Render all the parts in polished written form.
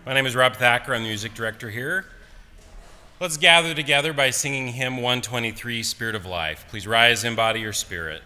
My name is Rob Thacker. I'm the music director here. Let's gather together by singing hymn 123, Spirit of Life. Please rise, embody your spirit.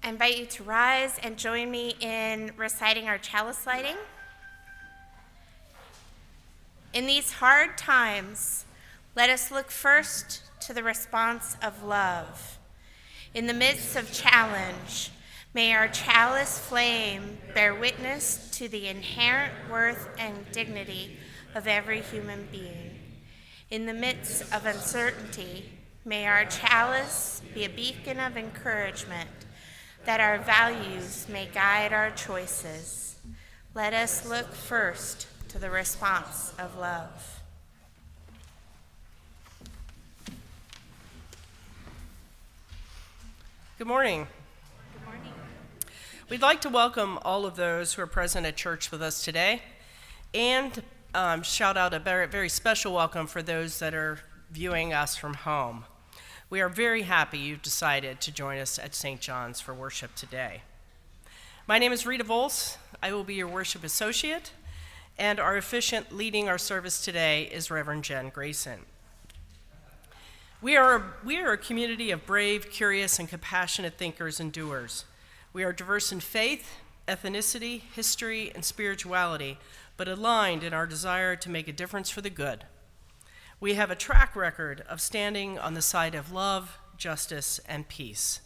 I invite you to rise and join me in reciting our chalice lighting. In these hard times, let us look first to the response of love. In the midst of challenge, may our chalice flame bear witness to the inherent worth and dignity of every human being. In the midst of uncertainty, may our chalice be a beacon of encouragement, that our values may guide our choices. Let us look first to the response of love. Good morning. Good morning. We'd like to welcome all of those who are present at church with us today, and shout out a very, very special welcome for those that are viewing us from home. We are very happy you've decided to join us at St. John's for worship today. My name is Rita Volz. I will be your worship associate, and our officiant leading our service today is Reverend Jen Grayson. We are a community of brave, curious, and compassionate thinkers and doers. We are diverse in faith, ethnicity, history, and spirituality, but aligned in our desire to make a difference for the good. We have a track record of standing on the side of love, justice, and peace.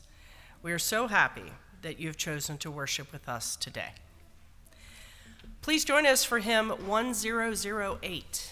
We are so happy that you have chosen to worship with us today. Please join us for hymn 1008.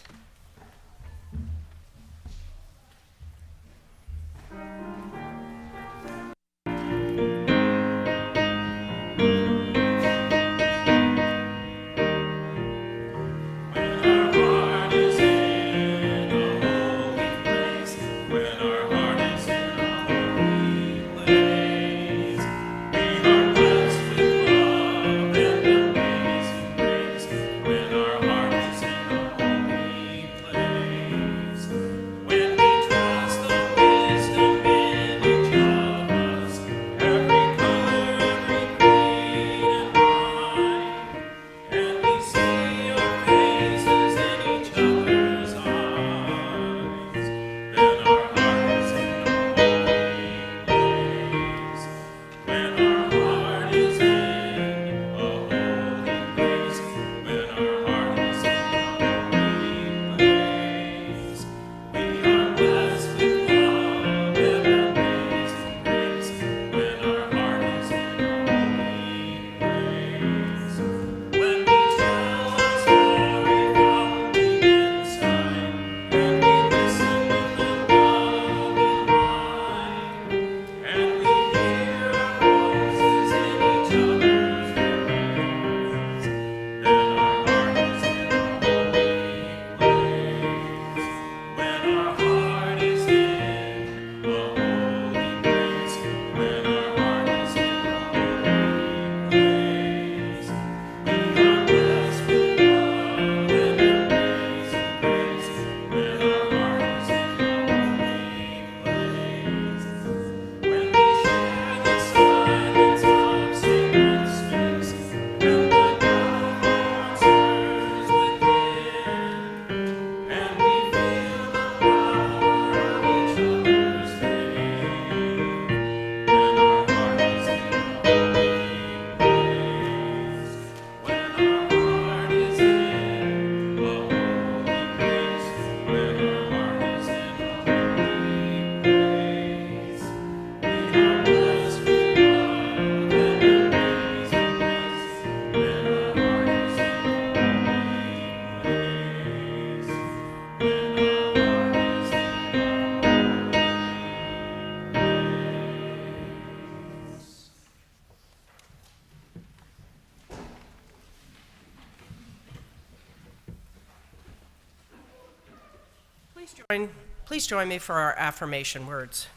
Please join me for our affirmation words.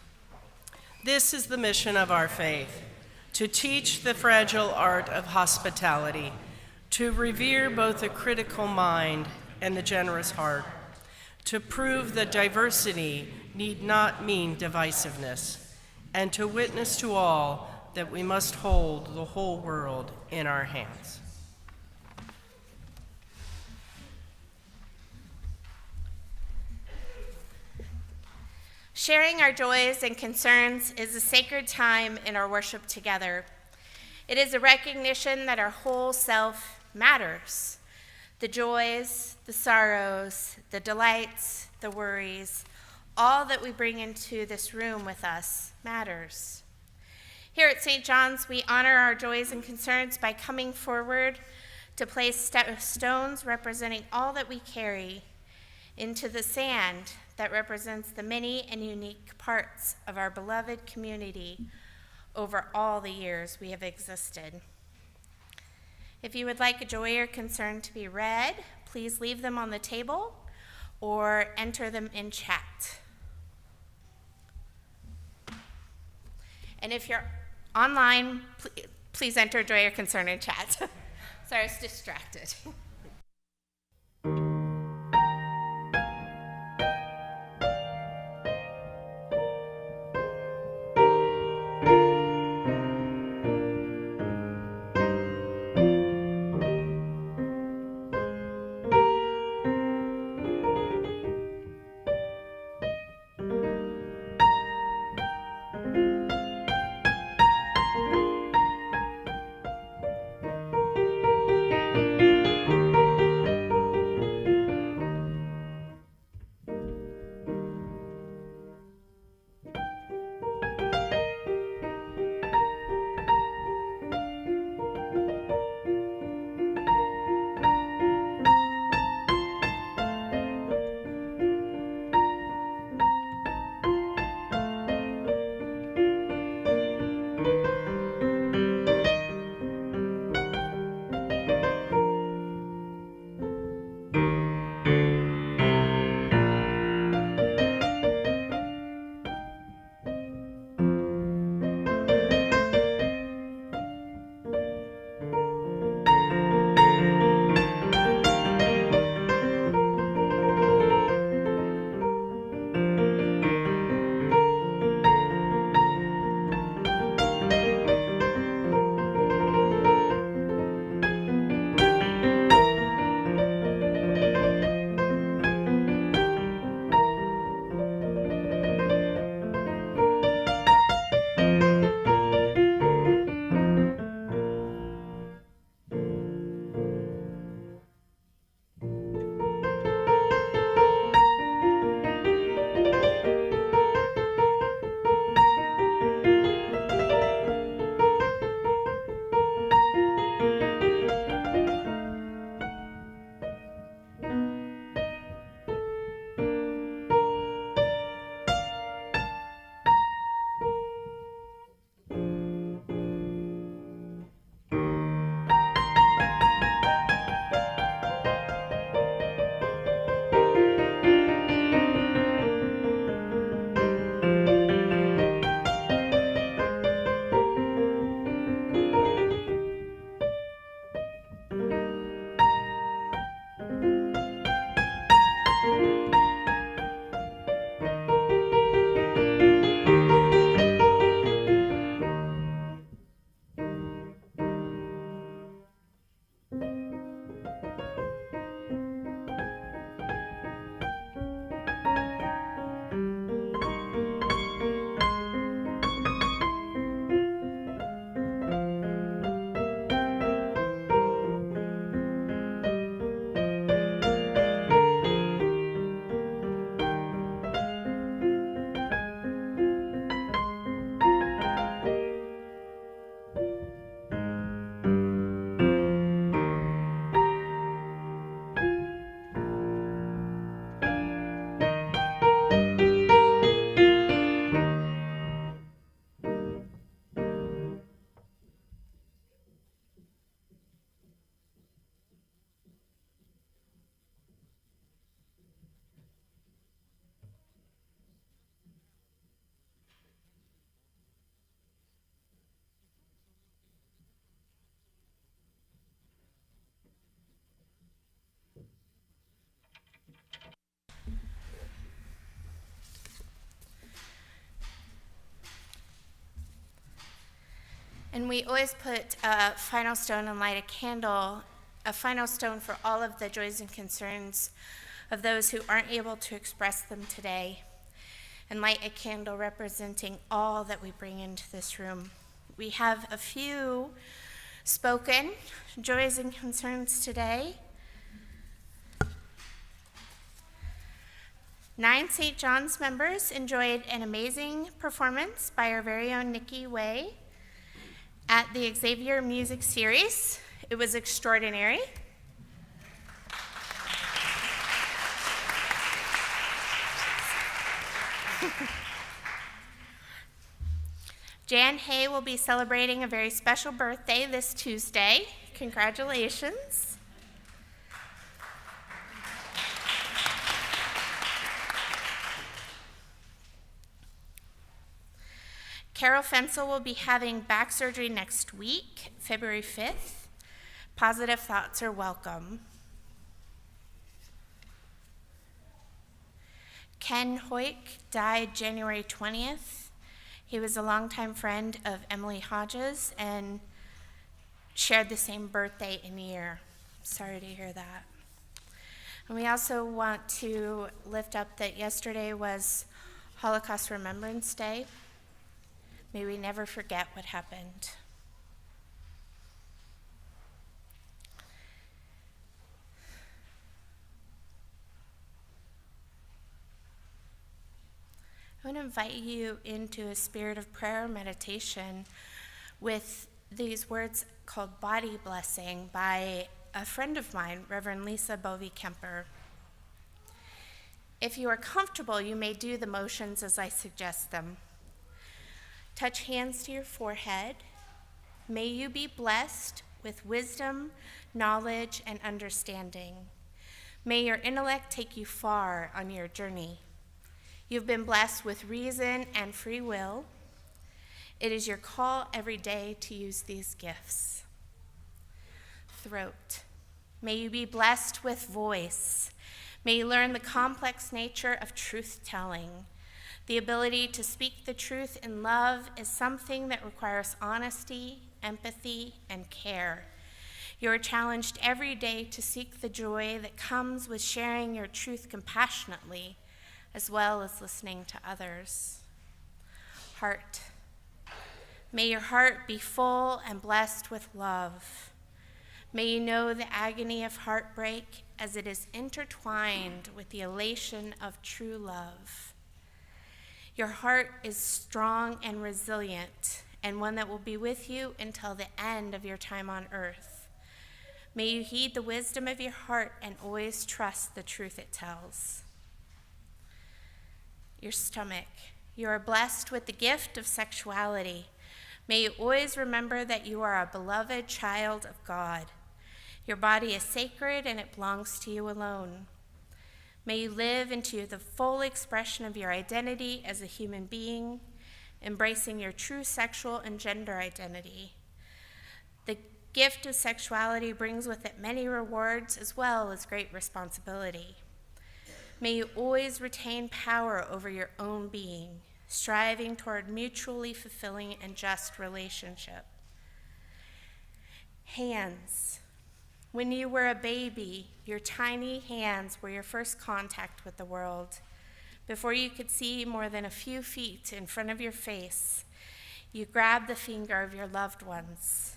This is the mission of our faith, to teach the fragile art of hospitality, to revere both the critical mind and the generous heart, to prove that diversity need not mean divisiveness, and to witness to all that we must hold the whole world in our hands. Sharing our joys and concerns is a sacred time in our worship together. It is a recognition that our whole self matters. The joys, the sorrows, the delights, the worries, all that we bring into this room with us matters. Here at St. John's, we honor our joys and concerns by coming forward to place stones representing all that we carry into the sand that represents the many and unique parts of our beloved community over all the years we have existed. If you would like a joy or concern to be read, please leave them on the table or enter them in chat. And if you're online, please enter joy or concern in chat. Sorry, I was distracted. And we always put a final stone and light a candle, a final stone for all of the joys and concerns of those who aren't able to express them today, and light a candle representing all that we bring into this room. We have a few spoken joys and concerns today. 9 St. John's members enjoyed an amazing performance by our very own Nikki Way at the Xavier Music Series. It was extraordinary. Jan Hay will be celebrating a very special birthday this Tuesday. Congratulations. Carol Fensel will be having back surgery next week, February 5th. Positive thoughts are welcome. Ken Hoyk died January 20th. He was a longtime friend of Emily Hodges and shared the same birthday and year. Sorry to hear that. And we also want to lift up that yesterday was Holocaust Remembrance Day. May we never forget what happened. I want to invite you into a spirit of prayer meditation with these words called Body Blessing by a friend of mine, Reverend Lisa Bovey-Kemper. If you are comfortable, you may do the motions as I suggest them. Touch hands to your forehead. May you be blessed with wisdom, knowledge, and understanding. May your intellect take you far on your journey. You've been blessed with reason and free will. It is your call every day to use these gifts. Throat. May you be blessed with voice. May you learn the complex nature of truth-telling. The ability to speak the truth in love is something that requires honesty, empathy, and care. You are challenged every day to seek the joy that comes with sharing your truth compassionately, as well as listening to others. Heart. May your heart be full and blessed with love. May you know the agony of heartbreak as it is intertwined with the elation of true love. Your heart is strong and resilient, and one that will be with you until the end of your time on earth. May you heed the wisdom of your heart and always trust the truth it tells. Your stomach. You are blessed with the gift of sexuality. May you always remember that you are a beloved child of God. Your body is sacred and it belongs to you alone. May you live into the full expression of your identity as a human being, embracing your true sexual and gender identity. The gift of sexuality brings with it many rewards as well as great responsibility. May you always retain power over your own being, striving toward mutually fulfilling and just relationship. Hands. When you were a baby, your tiny hands were your first contact with the world. Before you could see more than a few feet in front of your face, you grabbed the finger of your loved ones.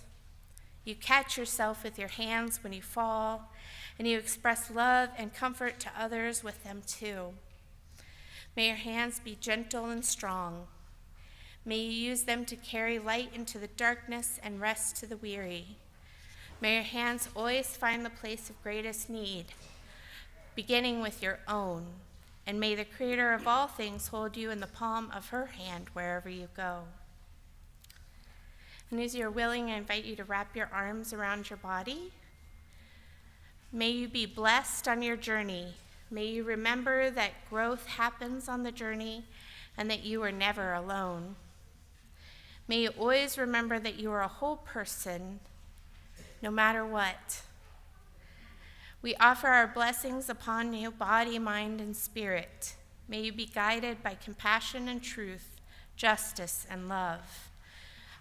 You catch yourself with your hands when you fall, and you express love and comfort to others with them too. May your hands be gentle and strong. May you use them to carry light into the darkness and rest to the weary. May your hands always find the place of greatest need, beginning with your own, and may the Creator of all things hold you in the palm of her hand wherever you go. And as you're willing, I invite you to wrap your arms around your body. May you be blessed on your journey. May you remember that growth happens on the journey and that you are never alone. May you always remember that you are a whole person, no matter what. We offer our blessings upon you, body, mind, and spirit. May you be guided by compassion and truth, justice and love.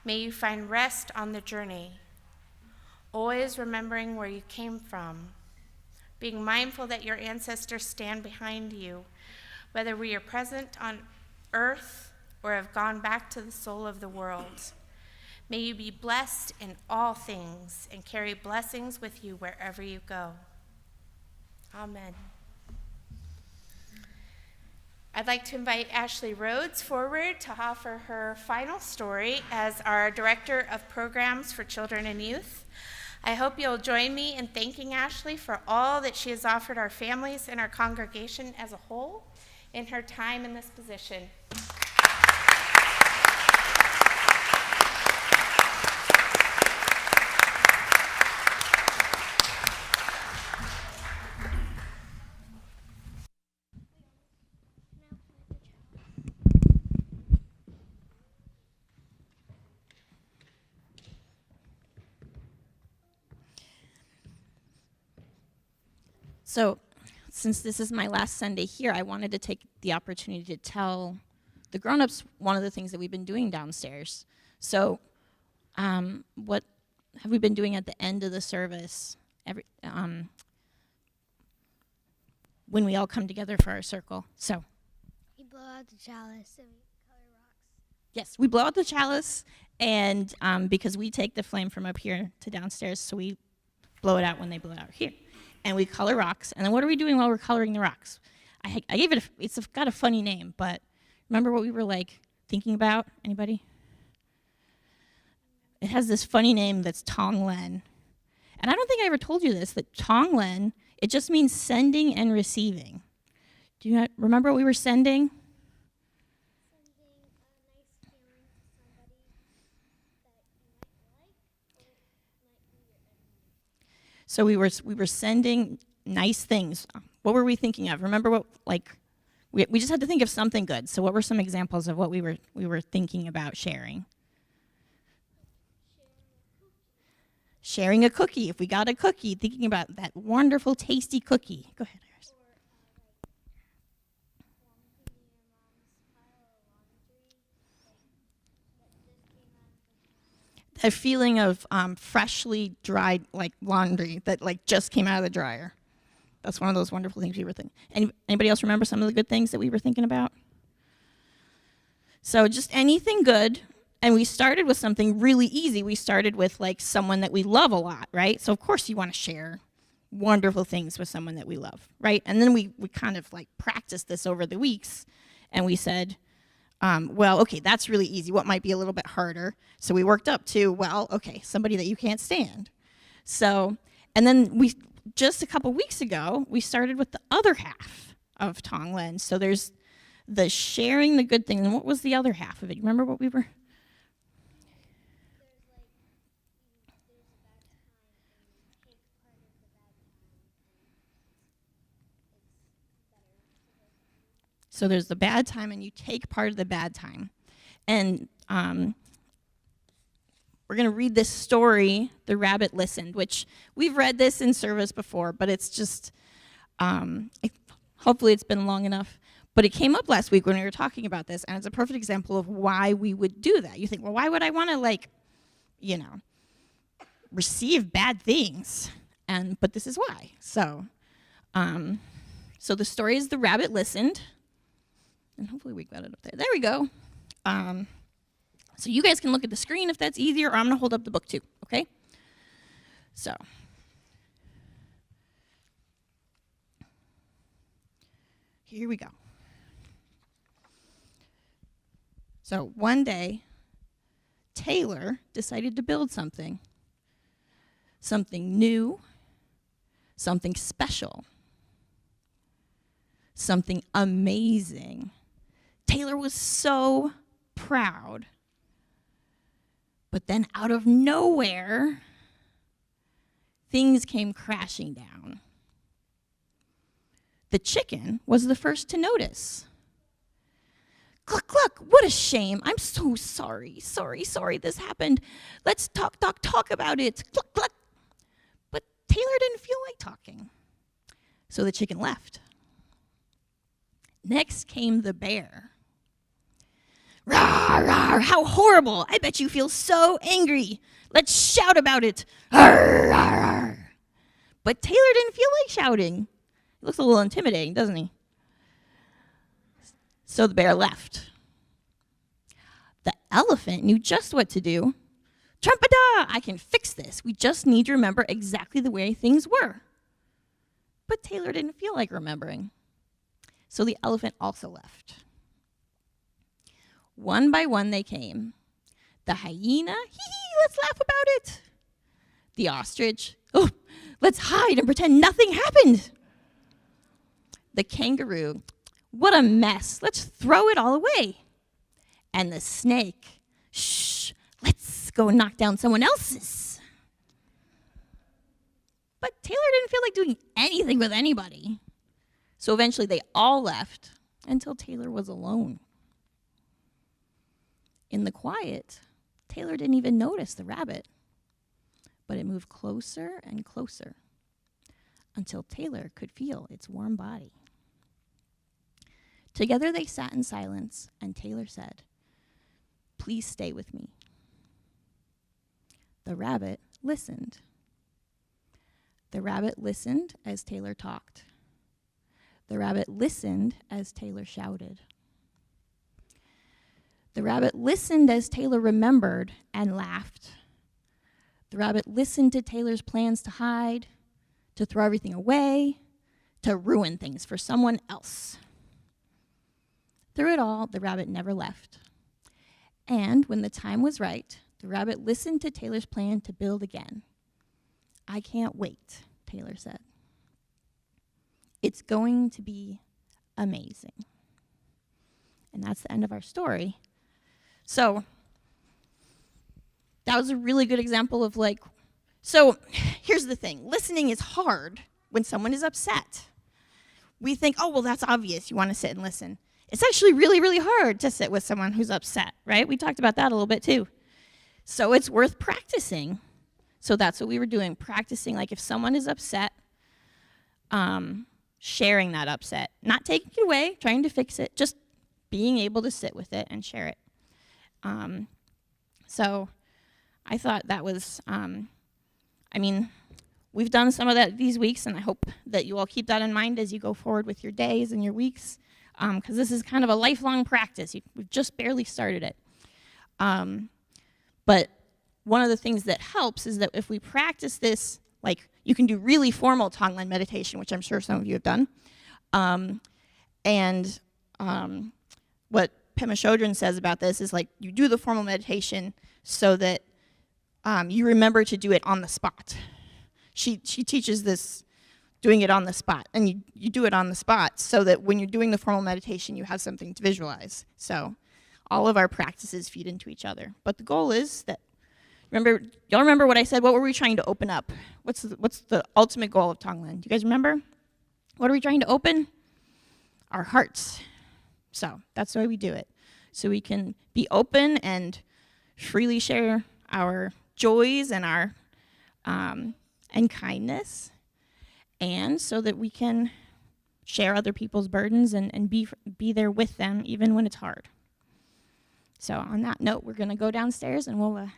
May you find rest on the journey, always remembering where you came from, being mindful that your ancestors stand behind you, whether we are present on earth or have gone back to the soul of the world. May you be blessed in all things and carry blessings with you wherever you go. Amen. I'd like to invite Ashley Rhodes forward to offer her final story as our Director of Programs for Children and Youth. I hope you'll join me in thanking Ashley for all that she has offered our families and our congregation as a whole in her time in this position. So, since this is my last Sunday here, I wanted to take the opportunity to tell the grown-ups one of the things that we've been doing downstairs. So, what have we been doing at the end of the service when we all come together for our circle? So, We blow out the chalice and we color rocks. yes, we blow out the chalice, and because we take the flame from up here to downstairs, so we blow it out when they blow it out here. And we color rocks. And then what are we doing while we're coloring the rocks? I gave it, it's got a funny name, but remember what we were like thinking about? Anybody? It has this funny name that's Tonglen. And I don't think I ever told you this, that Tonglen, it just means sending and receiving. Do you remember what we were sending? Sending a nice feeling to somebody that you might like or might be your enemy. So we were sending nice things. What were we thinking of? Remember what, like, we just had to think of something good. So what were some examples of what we were thinking about sharing? Sharing a cookie. If we got a cookie, thinking about that wonderful, tasty cookie. Go ahead, Iris. A feeling of freshly dried, like laundry that like just came out of the dryer. That's one of those wonderful things we were thinking. Anybody else remember some of the good things that we were thinking about? So just anything good. And we started with something really easy. We started with like someone that we love a lot, right? So of course you want to share wonderful things with someone that we love, right? And then we kind of like practiced this over the weeks, and we said, well, okay, that's really easy. What might be a little bit harder? So we worked up to, well, okay, somebody that you can't stand. So, and then we, just a couple weeks ago, we started with the other half of Tonglen. So there's the sharing the good thing. And what was the other half of it? Remember what we were? So there's the bad time, and you take part of the bad time. And we're going to read this story, The Rabbit Listened, which we've read this in service before, but it's just, hopefully it's been long enough. But it came up last week when we were talking about this, and it's a perfect example of why we would do that. You think, well, why would I want to, like, you know, receive bad things? But this is why. So the story is The Rabbit Listened. And hopefully we got it up there. There we go. So you guys can look at the screen if that's easier, or I'm going to hold up the book too, okay? So. Here we go. So one day, Taylor decided to build something. Something new, something special, something amazing. Taylor was so proud. But then out of nowhere, things came crashing down. The chicken was the first to notice. Cluck, cluck, what a shame. I'm so sorry this happened. Let's talk about it. Cluck, cluck. But Taylor didn't feel like talking. So the chicken left. Next came the bear. Rawr, rawr, how horrible. I bet you feel so angry. Let's shout about it. Rawr, rawr, rawr. But Taylor didn't feel like shouting. He looks a little intimidating, doesn't he? So the bear left. The elephant knew just what to do. Trumpada, I can fix this. We just need to remember exactly the way things were. But Taylor didn't feel like remembering. So the elephant also left. One by one they came. The hyena, hee, let's laugh about it. The ostrich, oh, let's hide and pretend nothing happened. The kangaroo, what a mess, let's throw it all away. And the snake, shh, let's go knock down someone else's. But Taylor didn't feel like doing anything with anybody. So eventually they all left until Taylor was alone. In the quiet, Taylor didn't even notice the rabbit, but it moved closer and closer until Taylor could feel its warm body. Together they sat in silence, and Taylor said, "Please stay with me." The rabbit listened. The rabbit listened as Taylor talked. The rabbit listened as Taylor shouted. The rabbit listened as Taylor remembered and laughed. The rabbit listened to Taylor's plans to hide, to throw everything away, to ruin things for someone else. Through it all, the rabbit never left. And when the time was right, the rabbit listened to Taylor's plan to build again. "I can't wait," Taylor said. "It's going to be amazing." And that's the end of our story. So that was a really good example of so here's the thing. Listening is hard when someone is upset. We think, oh, well, that's obvious. You want to sit and listen. It's actually really, really hard to sit with someone who's upset, right? We talked about that a little bit too. So it's worth practicing. So that's what we were doing, practicing. Like if someone is upset, sharing that upset, not taking it away, trying to fix it, just being able to sit with it and share it. So I thought that was, we've done some of that these weeks, and I hope that you all keep that in mind as you go forward with your days and your weeks, because this is kind of a lifelong practice. We've just barely started it. But one of the things that helps is that if we practice this, you can do really formal Tonglen meditation, which I'm sure some of you have done. What Pema Chodron says about this is you do the formal meditation so that you remember to do it on the spot. She teaches this, doing it on the spot, and you do it on the spot so that when you're doing the formal meditation, you have something to visualize. So all of our practices feed into each other. But the goal is that, y'all remember what I said? What were we trying to open up? What's the ultimate goal of Tonglen? Do you guys remember? What are we trying to open? Our hearts. So that's why we do it. So we can be open and freely share our joys and our and kindness, and so that we can share other people's burdens and be there with them even when it's hard. So on that note, we're going to go downstairs and we'll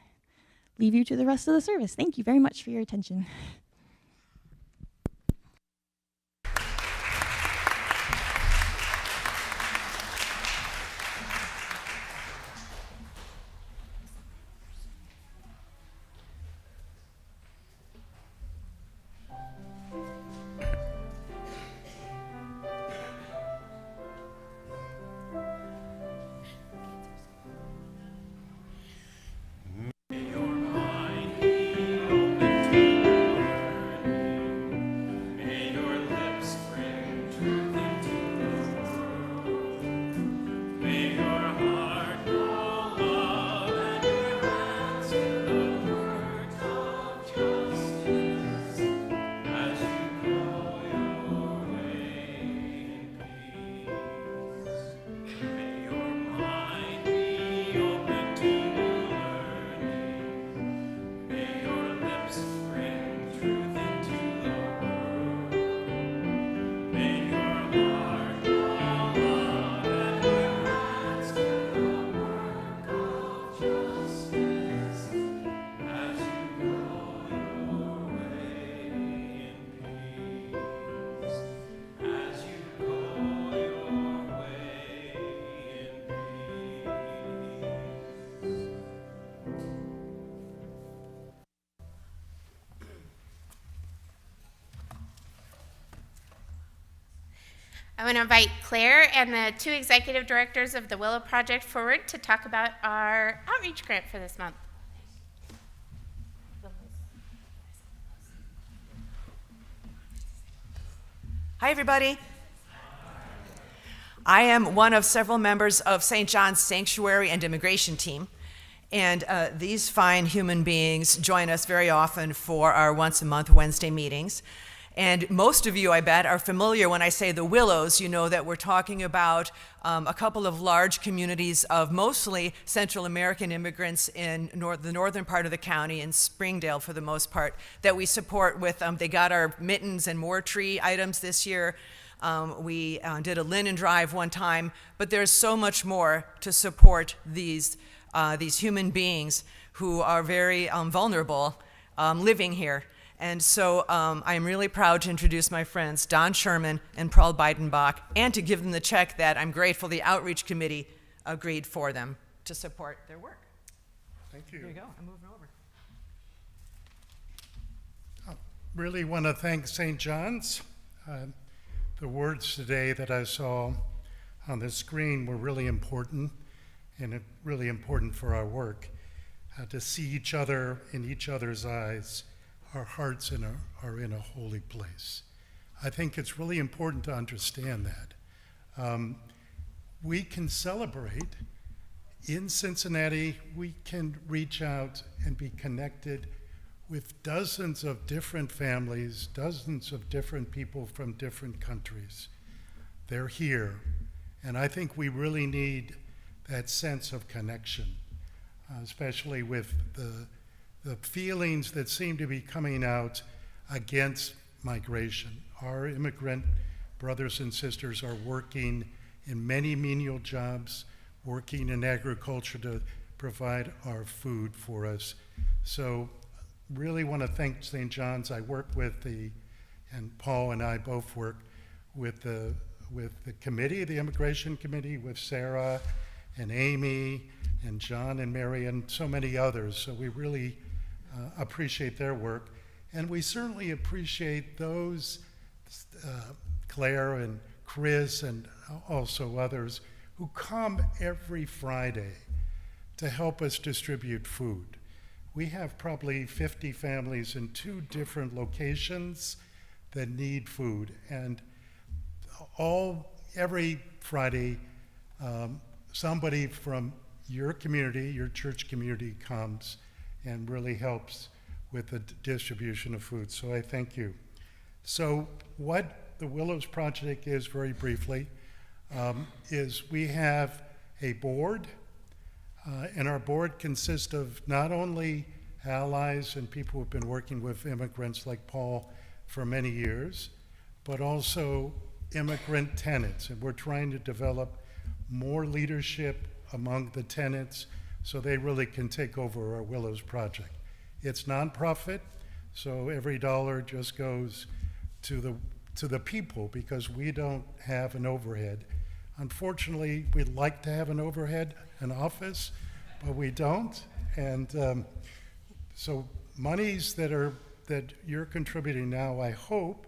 leave you to the rest of the service. Thank you very much for your attention. I want to invite Claire and the two executive directors of the Willow Project forward to talk about our outreach grant for this month. Hi, everybody. I am one of several members of St. John's Sanctuary and Immigration Team, and these fine human beings join us very often for our once-a-month Wednesday meetings. And most of you, I bet, are familiar when I say the Willows. You know that we're talking about a couple of large communities of mostly Central American immigrants in the northern part of the county, in Springdale for the most part, that we support with, they got our mittens and more tree items this year. We did a linen drive one time, but there's so much more to support these human beings who are very vulnerable living here. And so I'm really proud to introduce my friends, Don Sherman and Paul Beidenbach, and to give them the check that I'm grateful the Outreach Committee agreed for them to support their work. Thank you. Here you go. I'm moving over. I really want to thank St. John's. The words today that I saw on the screen were really important, and really important for our work. To see each other in each other's eyes, our hearts are in a holy place. I think it's really important to understand that. We can celebrate in Cincinnati. We can reach out and be connected with dozens of different families, dozens of different people from different countries. They're here, and I think we really need that sense of connection, especially with the feelings that seem to be coming out against migration. Our immigrant brothers and sisters are working in many menial jobs, working in agriculture to provide our food for us. So really want to thank St. John's. I work with and Paul and I both work with the committee, the immigration committee, with Sarah and Amy and John and Mary and so many others. So we really appreciate their work. And we certainly appreciate those, Claire and Chris and also others, who come every Friday to help us distribute food. We have probably 50 families in 2 different locations that need food. And every Friday, somebody from your community, your church community, comes and really helps with the distribution of food. So I thank you. So what the Willows Project is, very briefly, is we have a board, and our board consists of not only allies and people who have been working with immigrants like Paul for many years, but also immigrant tenants. And we're trying to develop more leadership among the tenants so they really can take over our Willows Project. It's nonprofit, so every dollar just goes to the people because we don't have an overhead. Unfortunately, we'd like to have an overhead, an office, but we don't. And so monies that you're contributing now, I hope,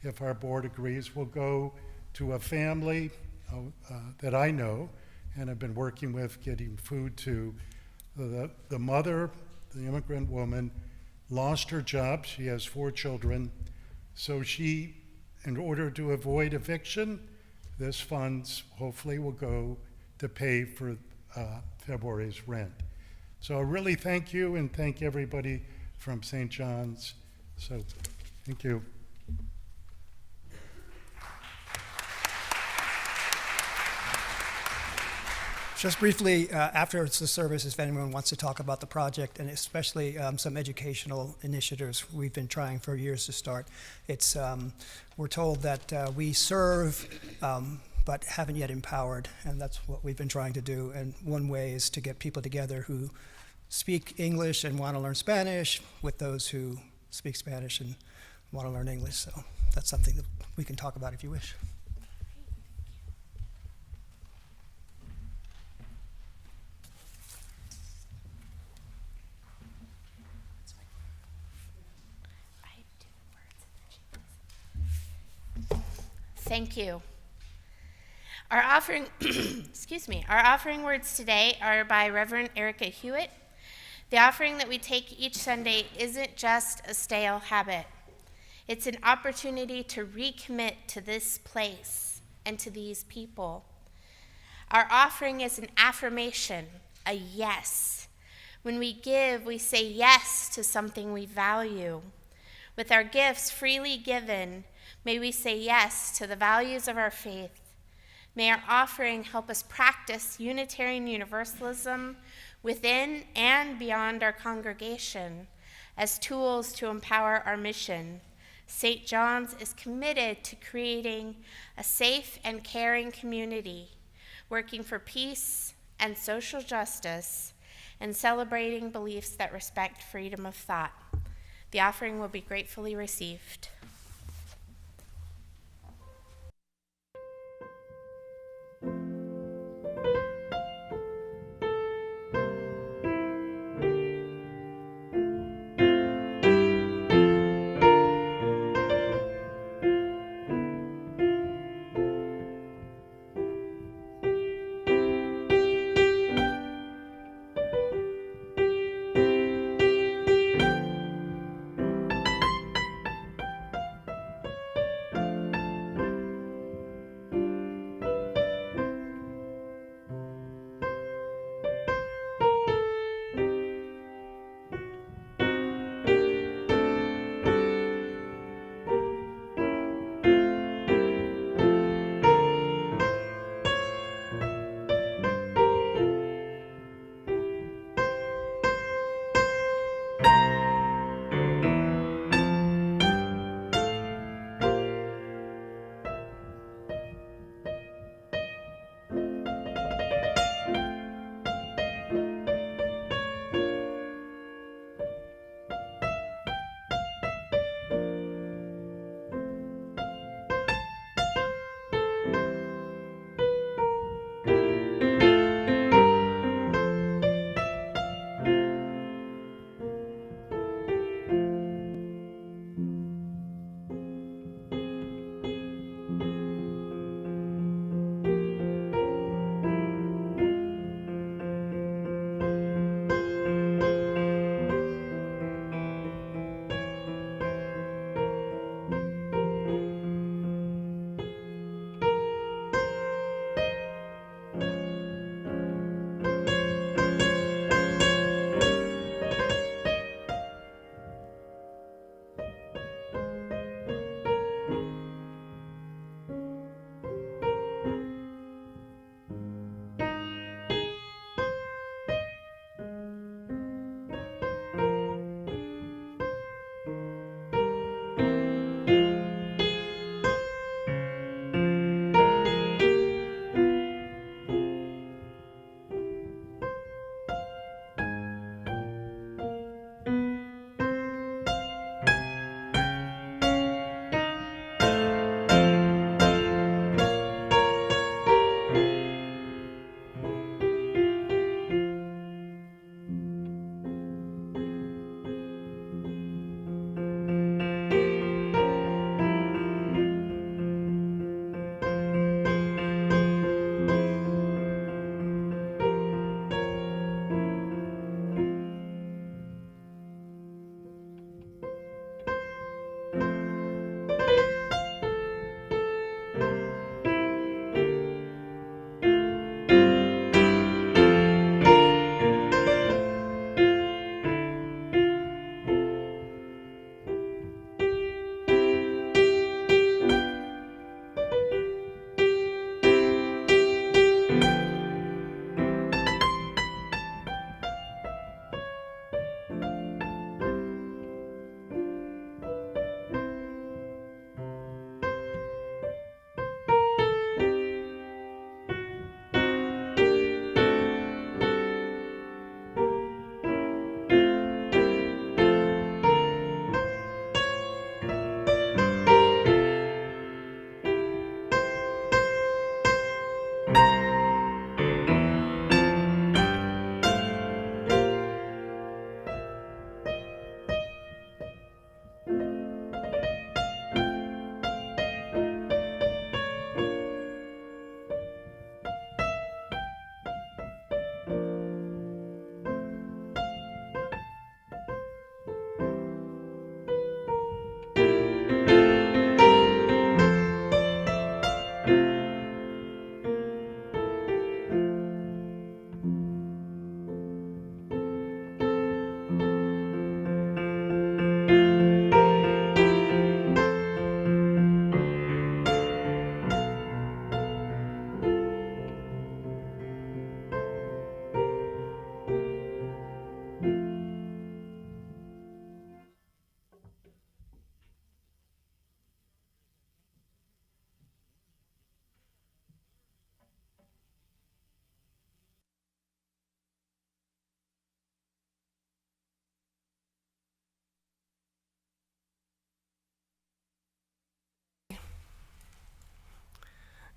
if our board agrees, will go to a family that I know and have been working with getting food to. The mother, the immigrant woman, lost her job. She has 4 children. So she, in order to avoid eviction, this funds hopefully will go to pay for February's rent. So I really thank you and thank everybody from St. John's. So thank you. Just briefly, after the service, if anyone wants to talk about the project and especially some educational initiatives we've been trying for years to start, it's we're told that we serve but haven't yet empowered, and that's what we've been trying to do. And one way is to get people together who speak English and want to learn Spanish with those who speak Spanish and want to learn English. So that's something that we can talk about if you wish. Thank you. Our offering, excuse me, our offering words today are by Reverend Erica Hewitt. The offering that we take each Sunday isn't just a stale habit. It's an opportunity to recommit to this place and to these people. Our offering is an affirmation, a yes. When we give, we say yes to something we value. With our gifts freely given, may we say yes to the values of our faith. May our offering help us practice Unitarian Universalism within and beyond our congregation as tools to empower our mission. St. John's is committed to creating a safe and caring community, working for peace and social justice, and celebrating beliefs that respect freedom of thought. The offering will be gratefully received.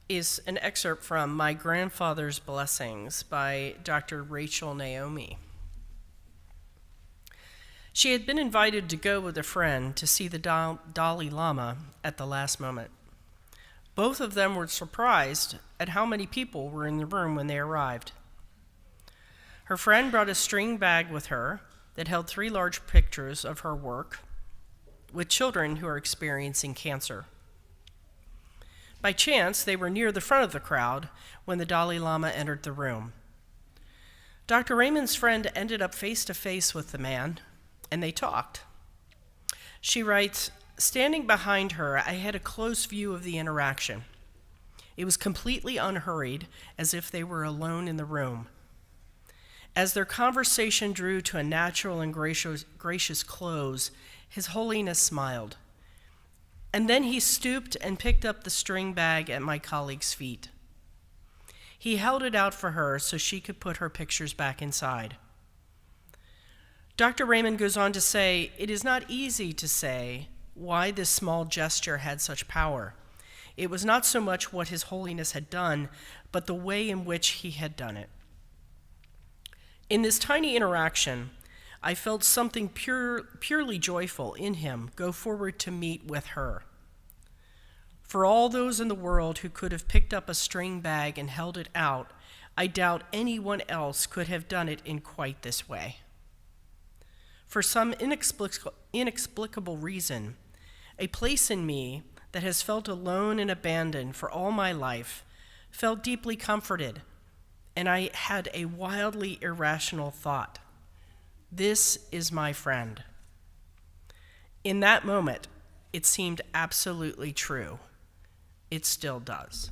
is an excerpt from My Grandfather's Blessings by Dr. Rachel Naomi. She had been invited to go with a friend to see the Dalai Lama at the last moment. Both of them were surprised at how many people were in the room when they arrived. Her friend brought a string bag with her that held 3 large pictures of her work with children who are experiencing cancer. By chance, they were near the front of the crowd when the Dalai Lama entered the room. Dr. Raymond's friend ended up face to face with the man, and they talked. She writes, "Standing behind her, I had a close view of the interaction. It was completely unhurried, as if they were alone in the room. As their conversation drew to a natural and gracious close, His Holiness smiled. And then he stooped and picked up the string bag at my colleague's feet. He held it out for her so she could put her pictures back inside. Dr. Raymond goes on to say, it is not easy to say why this small gesture had such power. It was not so much what His Holiness had done, but the way in which he had done it. In this tiny interaction, I felt something purely joyful in him go forward to meet with her. For all those in the world who could have picked up a string bag and held it out, I doubt anyone else could have done it in quite this way. For some inexplicable reason, a place in me that has felt alone and abandoned for all my life felt deeply comforted, and I had a wildly irrational thought. This is my friend. In that moment, it seemed absolutely true. It still does.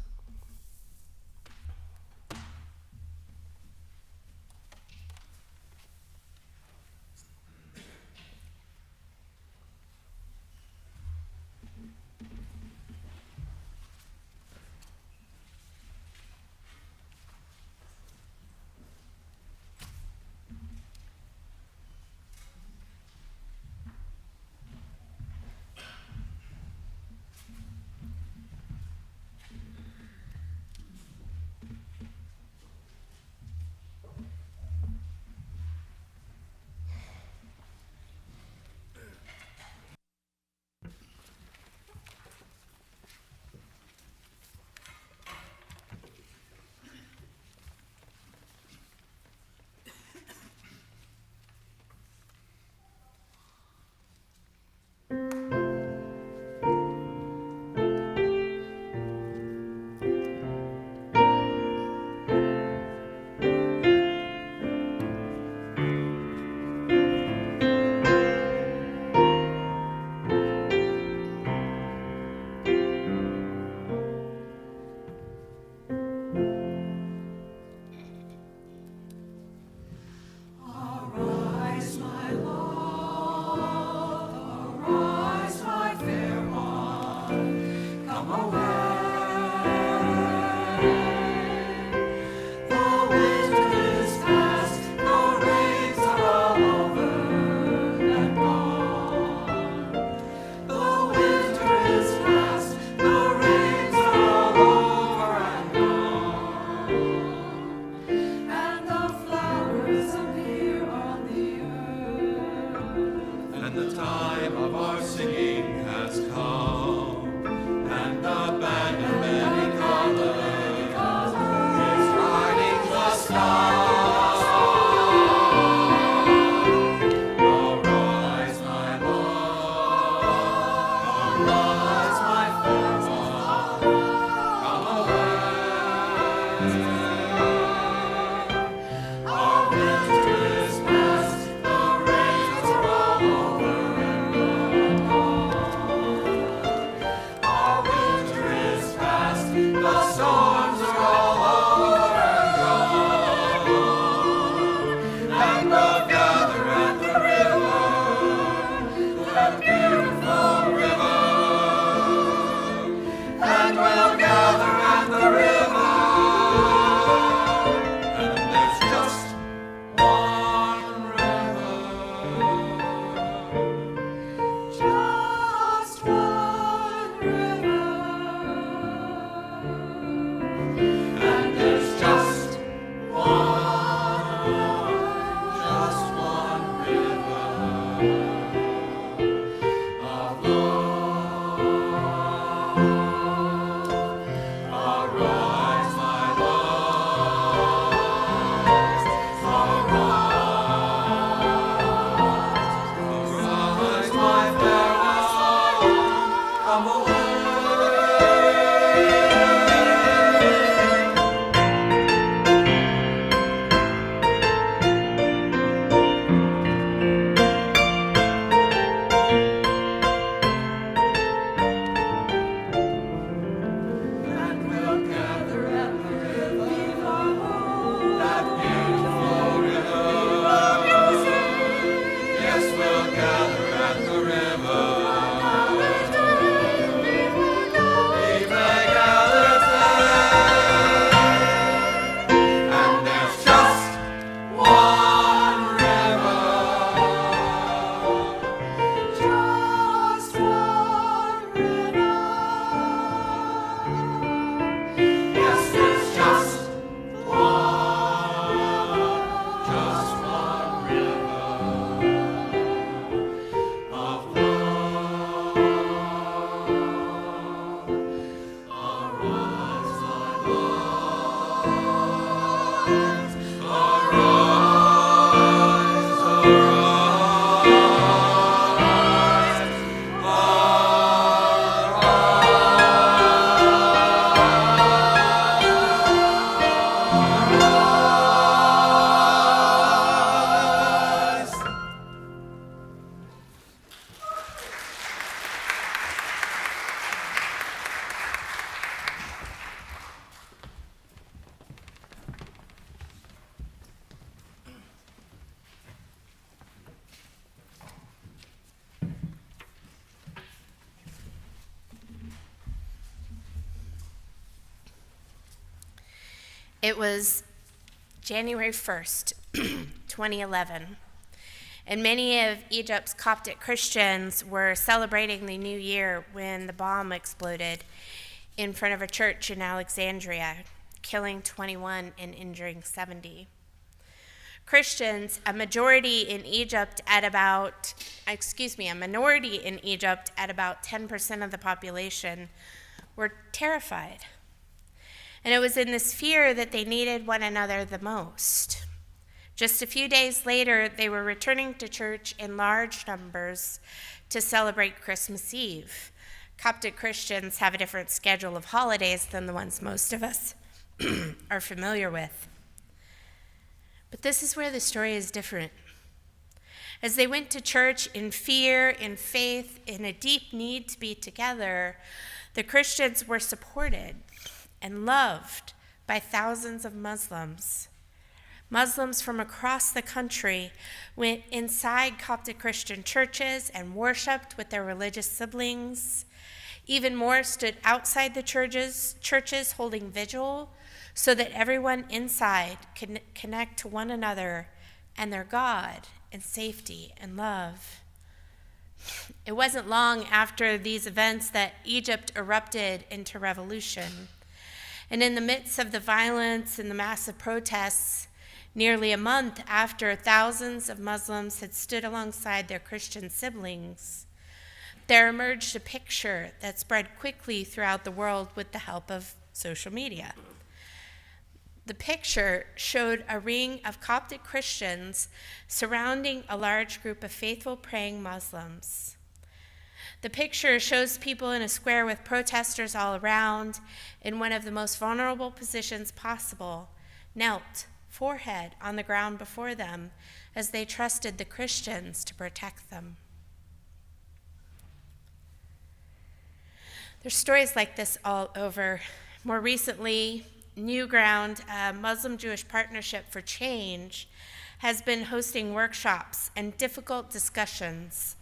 It was January 1st, 2011, and many of Egypt's Coptic Christians were celebrating the new year when the bomb exploded in front of a church in Alexandria, killing 21 and injuring 70. Christians, a minority in Egypt at about 10% of the population, were terrified. And it was in this fear that they needed one another the most. Just a few days later, they were returning to church in large numbers to celebrate Christmas Eve. Coptic Christians have a different schedule of holidays than the ones most of us are familiar with. But this is where the story is different. As they went to church in fear, in faith, in a deep need to be together, the Christians were supported and loved by thousands of Muslims. Muslims from across the country went inside Coptic Christian churches and worshiped with their religious siblings. Even more stood outside the churches holding vigil so that everyone inside could connect to one another and their God in safety and love. It wasn't long after these events that Egypt erupted into revolution. And in the midst of the violence and the massive protests, nearly a month after thousands of Muslims had stood alongside their Christian siblings, there emerged a picture that spread quickly throughout the world with the help of social media. The picture showed a ring of Coptic Christians surrounding a large group of faithful praying Muslims. The picture shows people in a square with protesters all around, in one of the most vulnerable positions possible, knelt, forehead on the ground before them, as they trusted the Christians to protect them. There's stories like this all over. More recently, Newground, a Muslim-Jewish Partnership for Change, has been hosting workshops and difficult discussions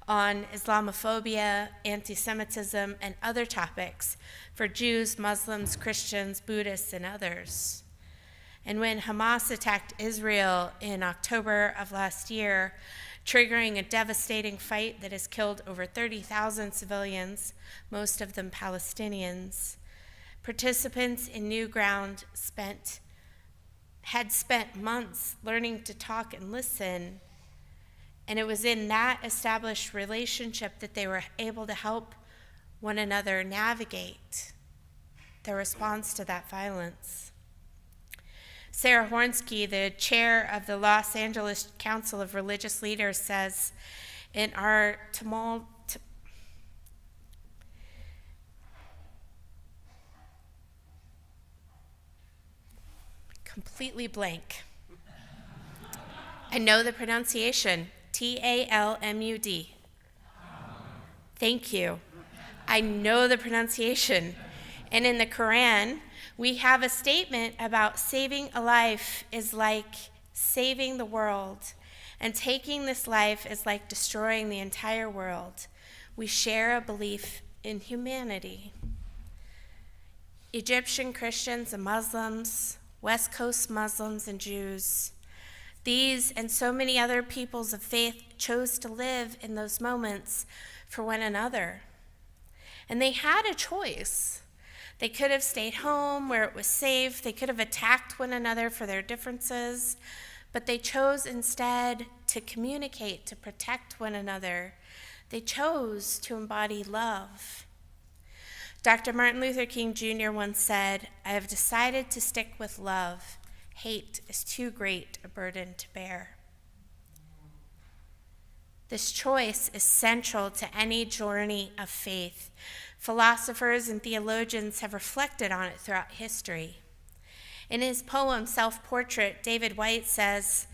on Islamophobia, anti-Semitism, and other topics for Jews, Muslims, Christians, Buddhists, and others. And when Hamas attacked Israel in October of last year, triggering a devastating fight that has killed over 30,000 civilians, most of them Palestinians, participants in Newground had spent months learning to talk and listen, and it was in that established relationship that they were able to help one another navigate their response to that violence. Sarah Hornsky, the chair of the Los Angeles Council of Religious Leaders, says, in our completely blank. I know the pronunciation, Talmud. Thank you. I know the pronunciation. And in the Quran, we have a statement about saving a life is like saving the world, and taking this life is like destroying the entire world. We share a belief in humanity. Egyptian Christians and Muslims, West Coast Muslims and Jews, these and so many other peoples of faith chose to live in those moments for one another. And they had a choice. They could have stayed home where it was safe. They could have attacked one another for their differences, but they chose instead to communicate, to protect one another. They chose to embody love. Dr. Martin Luther King Jr. once said, "I have decided to stick with love. Hate is too great a burden to bear." This choice is central to any journey of faith. Philosophers and theologians have reflected on it throughout history. In his poem, Self-Portrait, David Whyte says,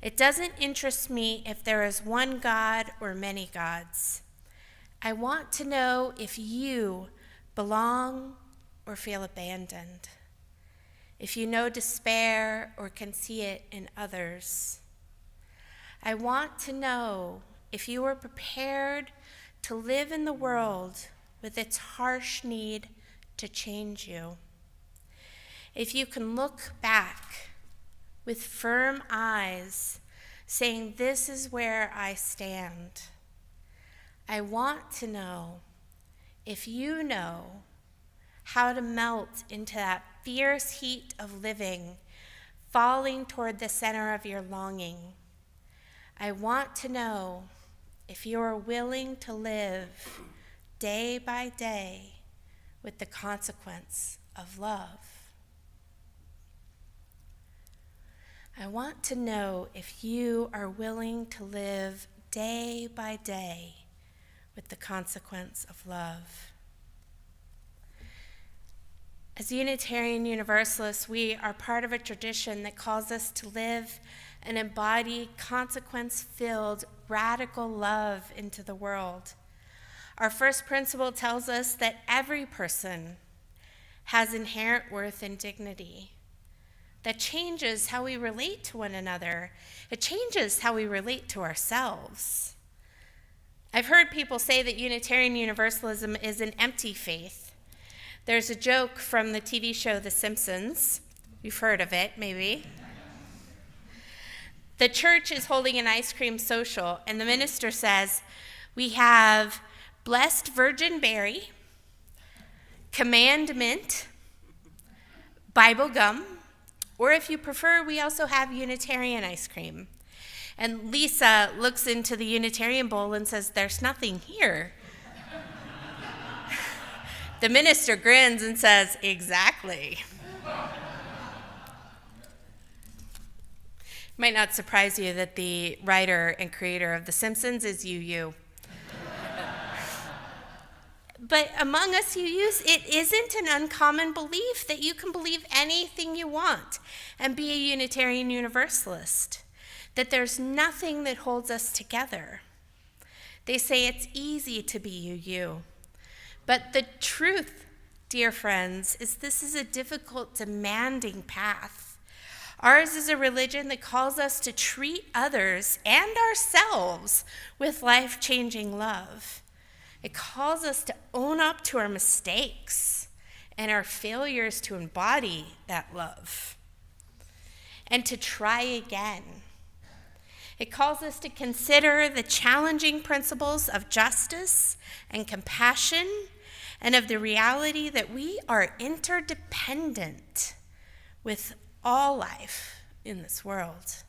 "It doesn't interest me if there is one God or many gods. I want to know if you belong or feel abandoned, if you know despair or can see it in others. I want to know if you are prepared to live in the world with its harsh need to change you. if you can look back with firm eyes, saying, "This is where I stand." I want to know if you know how to melt into that fierce heat of living, falling toward the center of your longing. I want to know if you are willing to live day by day with the consequence of love. I want to know if you are willing to live day by day with the consequence of love. As Unitarian Universalists, we are part of a tradition that calls us to live and embody consequence-filled, radical love into the world. Our first principle tells us that every person has inherent worth and dignity. That changes how we relate to one another. It changes how we relate to ourselves. I've heard people say that Unitarian Universalism is an empty faith. There's a joke from the TV show The Simpsons. You've heard of it, maybe. The church is holding an ice cream social, and the minister says, "We have Blessed Virgin Berry, Commandment, Bible Gum, or if you prefer, we also have Unitarian ice cream." And Lisa looks into the Unitarian bowl and says, "There's nothing here." The minister grins and says, "Exactly." It might not surprise you that the writer and creator of The Simpsons is UU. But among us UUs, it isn't an uncommon belief that you can believe anything you want and be a Unitarian Universalist, that there's nothing that holds us together. They say it's easy to be UU. But the truth, dear friends, is this is a difficult, demanding path. Ours is a religion that calls us to treat others and ourselves with life-changing love. It calls us to own up to our mistakes and our failures to embody that love and to try again. It calls us to consider the challenging principles of justice and compassion and of the reality that we are interdependent with all life in this world.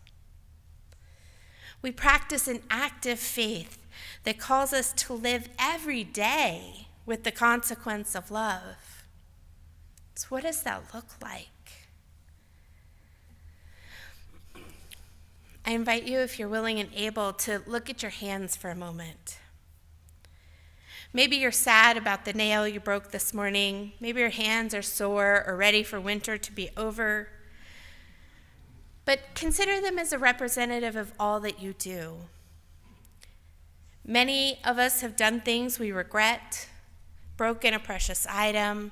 We practice an active faith that calls us to live every day with the consequence of love. So what does that look like? I invite you, if you're willing and able, to look at your hands for a moment. Maybe you're sad about the nail you broke this morning. Maybe your hands are sore or ready for winter to be over. But consider them as a representative of all that you do. Many of us have done things we regret, broken a precious item,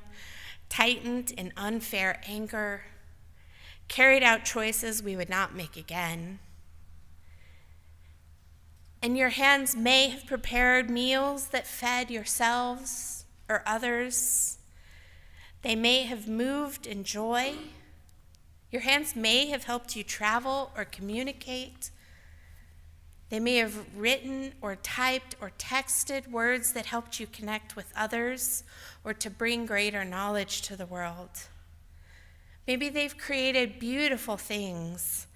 tightened in unfair anger, carried out choices we would not make again. And your hands may have prepared meals that fed yourselves or others. They may have moved in joy. Your hands may have helped you travel or communicate. They may have written or typed or texted words that helped you connect with others or to bring greater knowledge to the world. Maybe they've created beautiful things,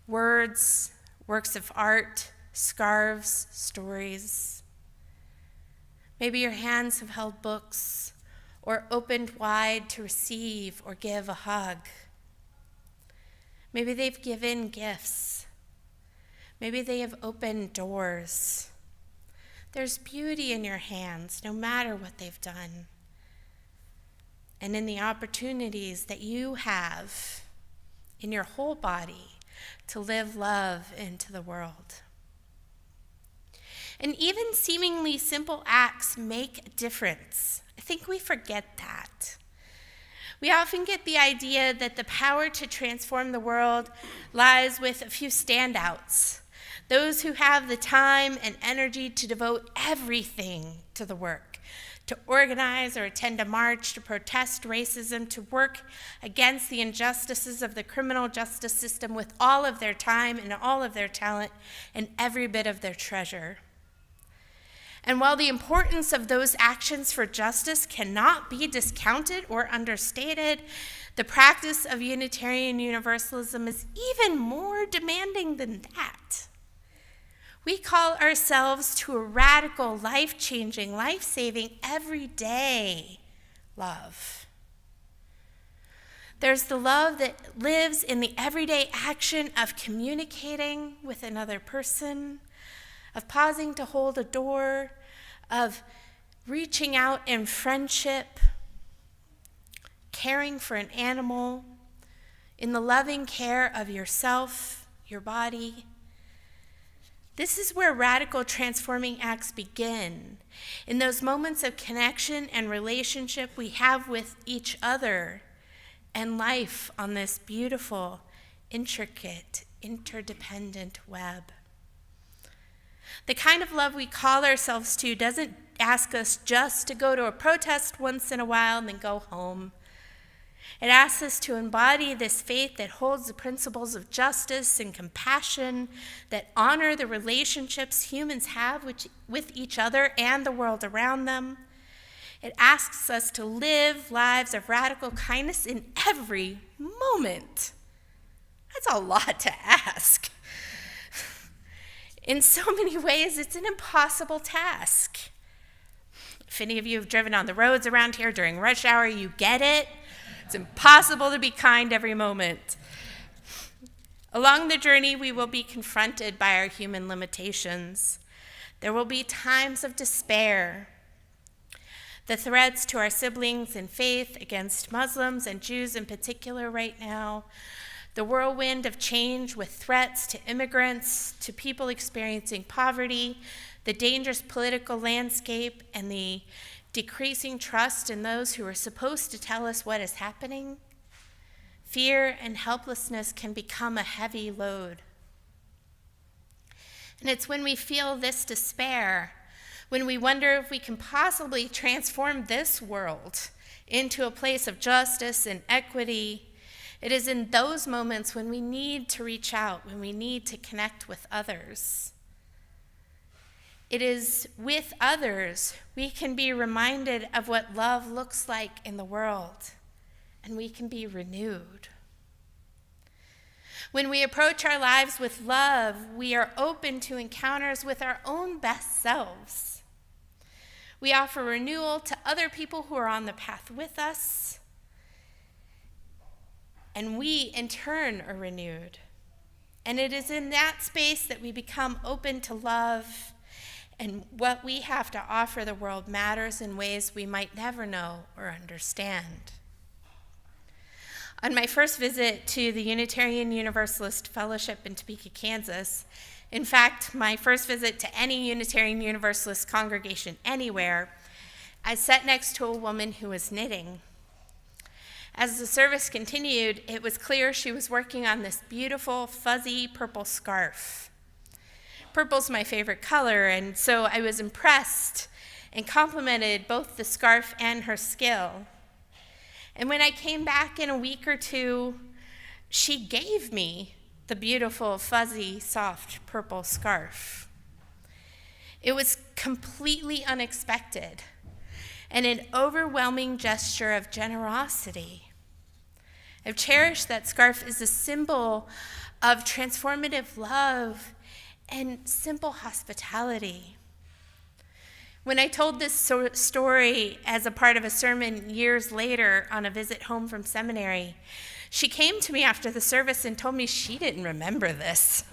words, works of art, scarves, stories. Maybe your hands have held books or opened wide to receive or give a hug. Maybe they've given gifts. Maybe they have opened doors. There's beauty in your hands, no matter what they've done, and in the opportunities that you have in your whole body to live love into the world. And even seemingly simple acts make a difference. I think we forget that. We often get the idea that the power to transform the world lies with a few standouts, those who have the time and energy to devote everything to the work, to organize or attend a march, to protest racism, to work against the injustices of the criminal justice system with all of their time and all of their talent and every bit of their treasure. And while the importance of those actions for justice cannot be discounted or understated, the practice of Unitarian Universalism is even more demanding than that. We call ourselves to a radical, life-changing, life-saving, everyday love. There's the love that lives in the everyday action of communicating with another person, of pausing to hold a door, of reaching out in friendship, caring for an animal, in the loving care of yourself, your body. This is where radical transforming acts begin, in those moments of connection and relationship we have with each other and life on this beautiful, intricate, interdependent web. The kind of love we call ourselves to doesn't ask us just to go to a protest once in a while and then go home. It asks us to embody this faith that holds the principles of justice and compassion, that honor the relationships humans have with each other and the world around them. It asks us to live lives of radical kindness in every moment. That's a lot to ask. In so many ways, it's an impossible task. If any of you have driven on the roads around here during rush hour, you get it. It's impossible to be kind every moment. Along the journey, we will be confronted by our human limitations. There will be times of despair. The threats to our siblings in faith against Muslims and Jews in particular right now, the whirlwind of change with threats to immigrants, to people experiencing poverty, the dangerous political landscape, and the decreasing trust in those who are supposed to tell us what is happening. Fear and helplessness can become a heavy load. And it's when we feel this despair, when we wonder if we can possibly transform this world into a place of justice and equity, it is in those moments when we need to reach out, when we need to connect with others. It is with others we can be reminded of what love looks like in the world, and we can be renewed. When we approach our lives with love, we are open to encounters with our own best selves. We offer renewal to other people who are on the path with us, and we, in turn, are renewed. And it is in that space that we become open to love, and what we have to offer the world matters in ways we might never know or understand. On my first visit to the Unitarian Universalist Fellowship in Topeka, Kansas, in fact, my first visit to any Unitarian Universalist congregation anywhere, I sat next to a woman who was knitting. As the service continued, it was clear she was working on this beautiful, fuzzy purple scarf. Purple's my favorite color, and so I was impressed and complimented both the scarf and her skill. And when I came back in a week or two, she gave me the beautiful, fuzzy, soft purple scarf. It was completely unexpected and an overwhelming gesture of generosity. I've cherished that scarf as a symbol of transformative love and simple hospitality. When I told this story as a part of a sermon years later on a visit home from seminary, she came to me after the service and told me she didn't remember this.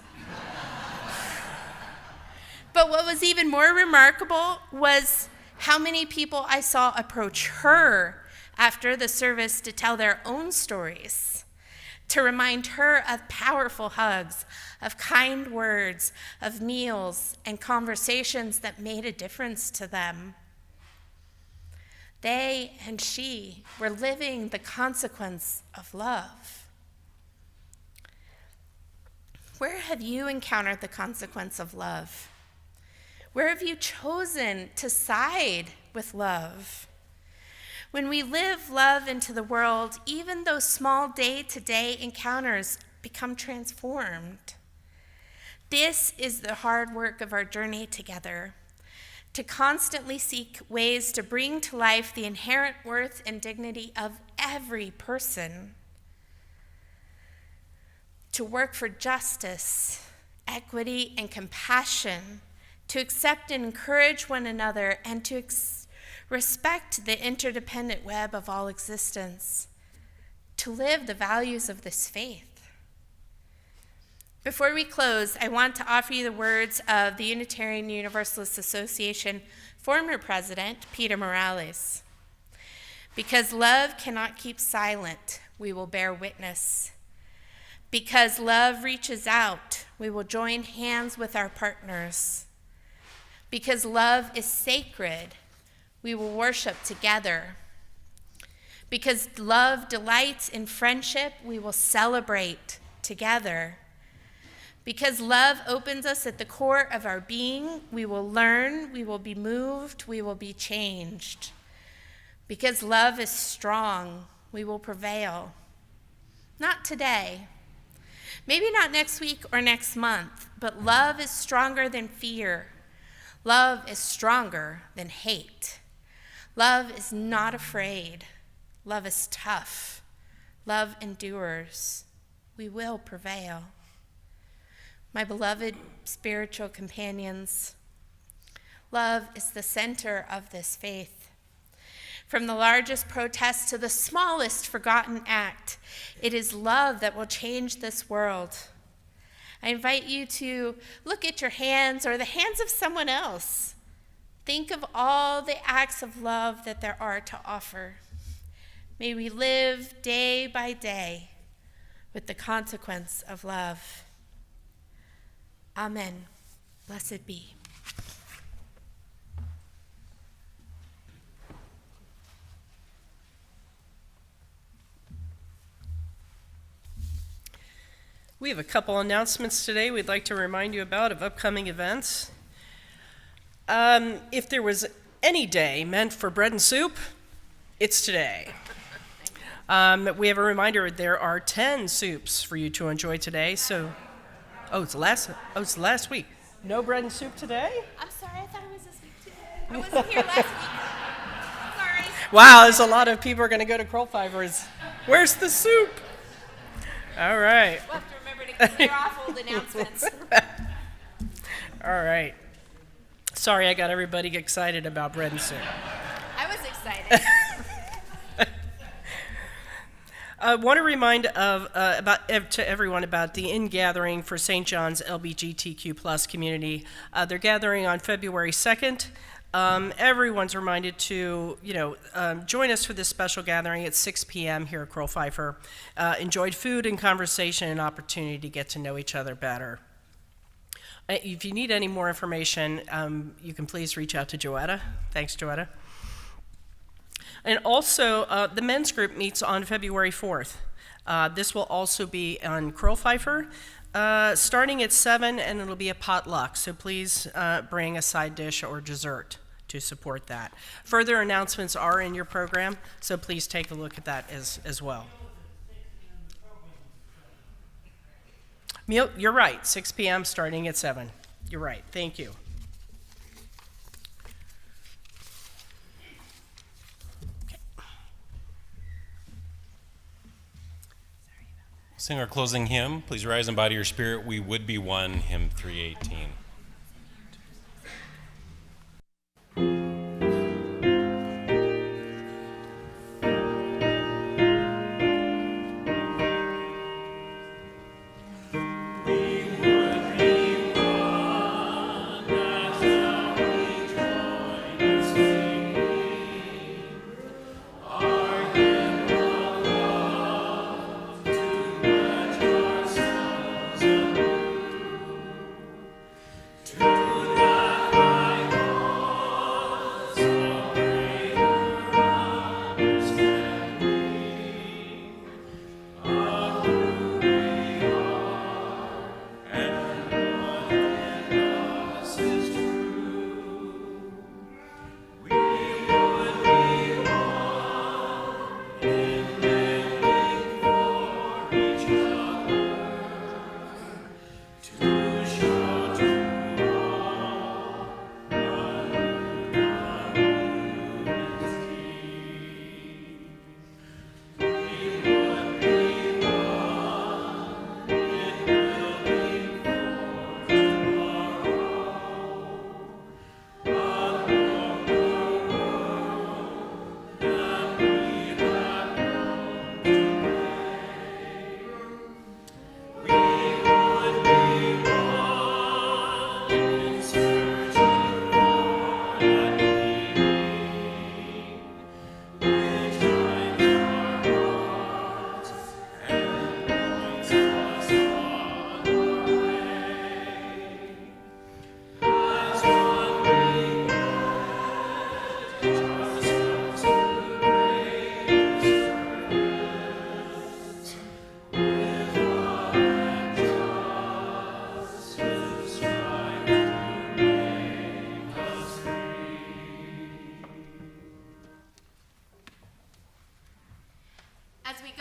But what was even more remarkable was how many people I saw approach her after the service to tell their own stories, to remind her of powerful hugs, of kind words, of meals and conversations that made a difference to them. They and she were living the consequence of love. Where have you encountered the consequence of love? Where have you chosen to side with love? When we live love into the world, even those small day-to-day encounters become transformed. This is the hard work of our journey together, to constantly seek ways to bring to life the inherent worth and dignity of every person, to work for justice, equity, and compassion, to accept and encourage one another, and to respect the interdependent web of all existence, to live the values of this faith. Before we close, I want to offer you the words of the Unitarian Universalist Association former president, Peter Morales. Because love cannot keep silent, we will bear witness. Because love reaches out, we will join hands with our partners. Because love is sacred, we will worship together. Because love delights in friendship, we will celebrate together. Because love opens us at the core of our being, we will learn, we will be moved, we will be changed. Because love is strong, we will prevail. Not today, maybe not next week or next month, but love is stronger than fear. Love is stronger than hate. Love is not afraid. Love is tough. Love endures. We will prevail. My beloved spiritual companions, love is the center of this faith. From the largest protest to the smallest forgotten act, it is love that will change this world. I invite you to look at your hands or the hands of someone else. Think of all the acts of love that there are to offer. May we live day by day with the consequence of love. Amen. Blessed be. We have a couple announcements today we'd like to remind you about of upcoming events. If there was any day meant for bread and soup, it's today. We have a reminder there are 10 soups for you to enjoy today. So, it's the last week. No bread and soup today? I'm sorry, I thought it was this week too. I wasn't here last week. Sorry. Wow, there's a lot of people are going to go to Kroll Fivers. Where's the soup? All right. We'll have to remember to clear off old announcements. All right. Sorry, I got everybody excited about bread and soup. I was excited. I want to remind to everyone about the in-gathering for St. John's LGBTQ+ community. They're gathering on February 2nd. Everyone's reminded to, join us for this special gathering at 6 p.m. here at Kroll Pfeiffer. Enjoyed food and conversation and opportunity to get to know each other better. If you need any more information, you can please reach out to Joetta. Thanks, Joetta. And also, the men's group meets on February 4th. This will also be on Kroll Pfeiffer, starting at 7, and it'll be a potluck. So please bring a side dish or dessert to support that. Further announcements are in your program, so please take a look at that as well. You're right, 6 p.m. starting at 7. You're right, thank you. Sing our closing hymn. Please rise and body your spirit. We would be one, hymn 318.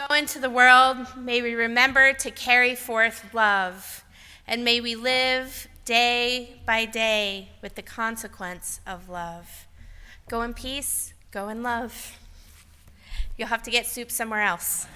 go into the world, may we remember to carry forth love, and may we live day by day with the consequence of love. Go in peace, go in love. You'll have to get soup somewhere else.